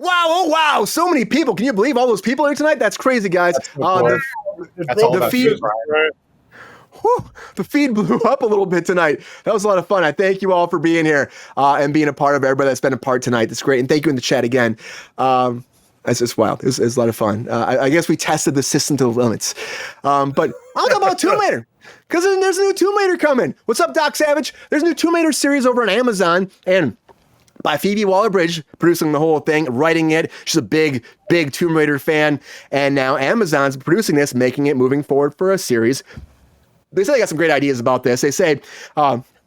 Wow! Oh wow! So many people. Can you believe all those people here tonight? That's crazy, guys. That's all the feed. Whew, the feed blew up a little bit tonight. That was a lot of fun. I thank you all for being here and being a part of everybody that's been a part tonight. That's great. And thank you in the chat again. That's just wild. It was a lot of fun. I guess we tested the system to the limits. But I'll talk about Tomb Raider because there's a new Tomb Raider coming. What's up, Doc Savage? There's a new Tomb Raider series over on Amazon and by Phoebe Waller-Bridge producing the whole thing, writing it. She's a big Tomb Raider fan. And now Amazon's producing this, making it moving forward for a series. They say they got some great ideas about this. They say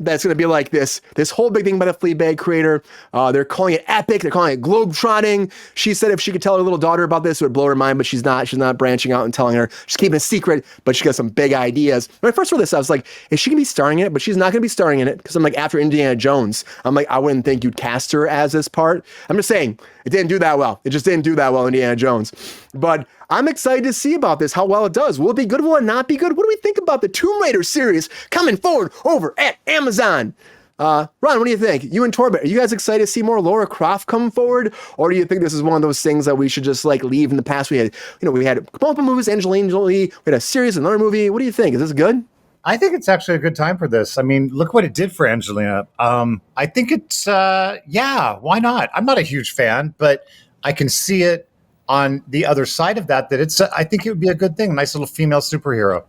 that's going to be like this whole big thing by the Fleabag creator. They're calling it epic. They're calling it globetrotting. She said if she could tell her little daughter about this, it would blow her mind, but she's not. She's not branching out and telling her. She's keeping it secret, but she got some big ideas. When I first read this, I was like, is she going to be starring in it? But she's not going to be starring in it because I'm like, after Indiana Jones, I'm like, I wouldn't think you'd cast her as this part. I'm just saying, it didn't do that well. It just didn't do that well, Indiana Jones. But I'm excited to see about this, how well it does. Will it be good? Will it not be good? What do we think about the Tomb Raider series coming forward over at Amazon? Ron, what do you think? You and Torbett, are you guys excited to see more Lara Croft come forward? Or do you think this is one of those things that we should just like leave in the past? We had multiple movies, Angelina Jolie, we had a series, another movie. What do you think? Is this good? I think it's actually a good time for this. I mean, look what it did for Angelina. I think it's, why not? I'm not a huge fan, but I can see it on the other side of that it's, I think it would be a good thing. A nice little female superhero.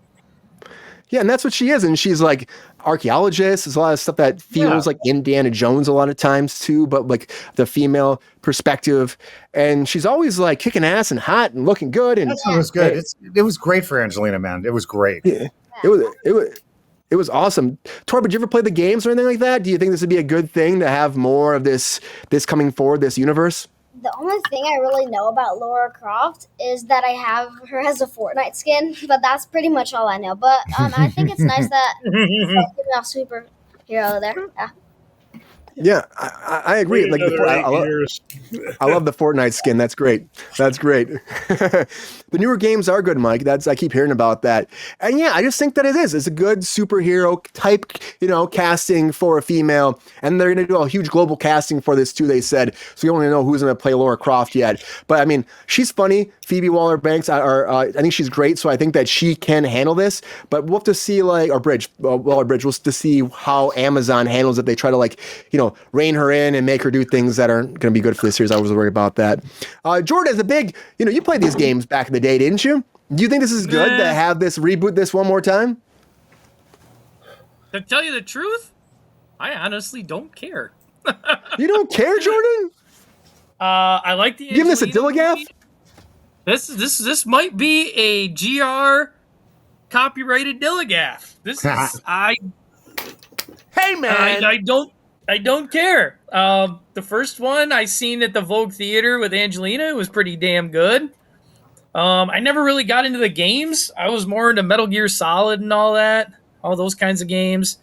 Yeah, and that's what she is. And she's like archaeologist. There's a lot of stuff that feels like Indiana Jones a lot of times too, but like the female perspective. And she's always like kicking ass and hot and looking good. And it was good. It was great for Angelina, man. It was great. Yeah, it was awesome. Tor, did you ever play the games or anything like that? Do you think this would be a good thing to have more of this coming forward, this universe? The only thing I really know about Lara Croft is that I have her as a Fortnite skin, but that's pretty much all I know. But I think it's nice that a superhero there. Yeah, I agree. Like I love the Fortnite skin. That's great. That's great. The newer games are good, Mike. I keep hearing about that. And yeah, I just think that it is. It's a good superhero type, casting for a female. And they're going to do a huge global casting for this too, they said. So you don't really know who's going to play Lara Croft yet. But I mean, she's funny. Phoebe Waller-Banks, I think she's great. So I think that she can handle this. But we'll have to see Waller-Bridge, we'll have to see how Amazon handles it. They try to rein her in and make her do things that aren't going to be good for this series. I was worried about that. Jordan is a big, you played these games back in the day, didn't you? Do you think this is good to have this reboot this one more time? To tell you the truth, I honestly don't care. You don't care, Jordan? I like the. Give this a Dilligaff? This might be a GR copyrighted Dilligaff. This is Hey man, I don't care. The first one I seen at the Vogue Theater with Angelina was pretty damn good. I never really got into the games. I was more into Metal Gear Solid and all those kinds of games.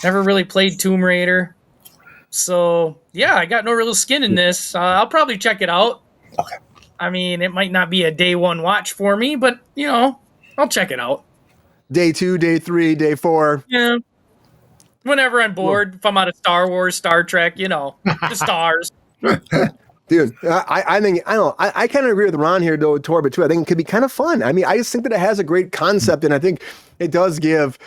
Never really played Tomb Raider. So, yeah, I got no real skin in this. I'll probably check it out. Okay. I mean, it might not be a day one watch for me, but, I'll check it out. Day 2, day 3, day 4. Yeah. Whenever I'm bored, if I'm out of Star Wars, Star Trek, the stars. Dude, I think, I don't know, I kind of agree with Ron here, though, Torbett, too. I think it could be kind of fun. I mean, I just think that it has a great concept, and I think it does give,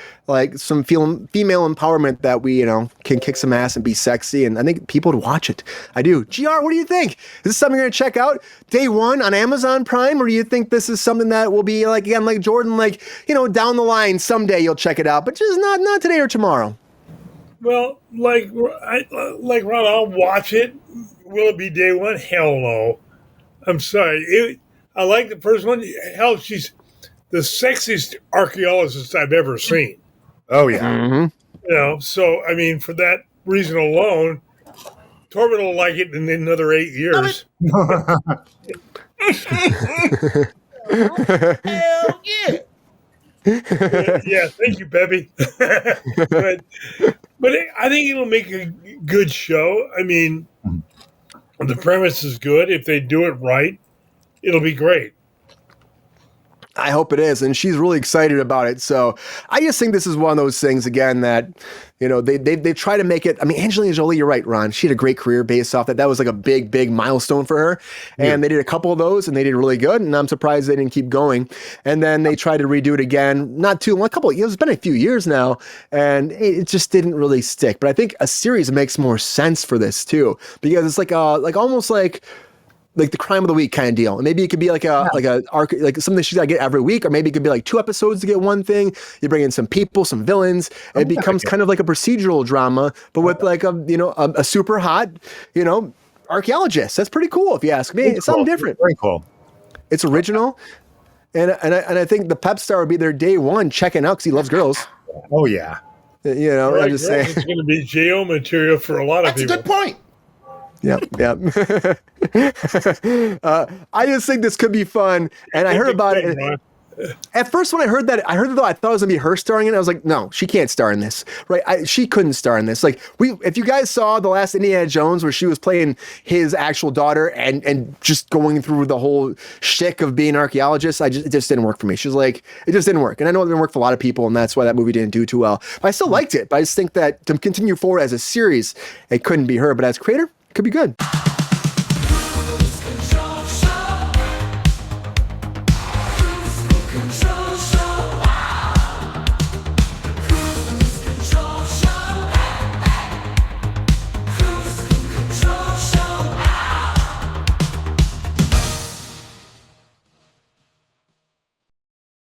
some female empowerment that we, can kick some ass and be sexy, and I think people would watch it. I do. GR, what do you think? Is this something you're going to check out day one on Amazon Prime, or do you think this is something that will be, like Jordan, down the line, someday you'll check it out, but just not today or tomorrow? Well, like Ron, I'll watch it. Will it be day one? Hell no. I'm sorry. I like the first one. Hell, she's the sexiest archaeologist I've ever seen. Oh, yeah. Mm-hmm. So, I mean, for that reason alone, Torben will like it in another 8 years. Hell yeah. Yeah, thank you, Peppy. but I think it'll make a good show. I mean, the premise is good. If they do it right, it'll be great. I hope it is, and she's really excited about it. So I just think this is one of those things again that, you know, they try to make it. I mean, Angelina Jolie, you're right, Ron. She had a great career based off that. That was like a big milestone for her, and they did a couple of those, and they did really good. And I'm surprised they didn't keep going. And then they tried to redo it again, not too long, it's been a few years now, and it just didn't really stick. But I think a series makes more sense for this too, because it's like almost like the crime of the week kind of deal. And maybe it could be like a arc, like something she's got to get every week, or maybe it could be like 2 episodes to get one thing. You bring in some people, some villains, and it becomes kind of like a procedural drama, but with like a super hot, archaeologist. That's pretty cool if you ask me. It's something different. Very cool. It's original. And I think the pep star would be there day one checking out because he loves girls. Oh yeah. I'm just saying. It's going to be JO material for a lot of people. That's a good point. Yep. I just think this could be fun, and I heard about it. At first, when I heard it though, I thought it was gonna be her starring in it. I was like, no, she can't star in this, right? She couldn't star in this. Like, if you guys saw the last Indiana Jones where she was playing his actual daughter and just going through the whole shtick of being an archaeologist, it just didn't work for me. She was like, it just didn't work, and I know it didn't work for a lot of people, and that's why that movie didn't do too well. But I still liked it. But I just think that to continue forward as a series, it couldn't be her. But as creator, it could be good.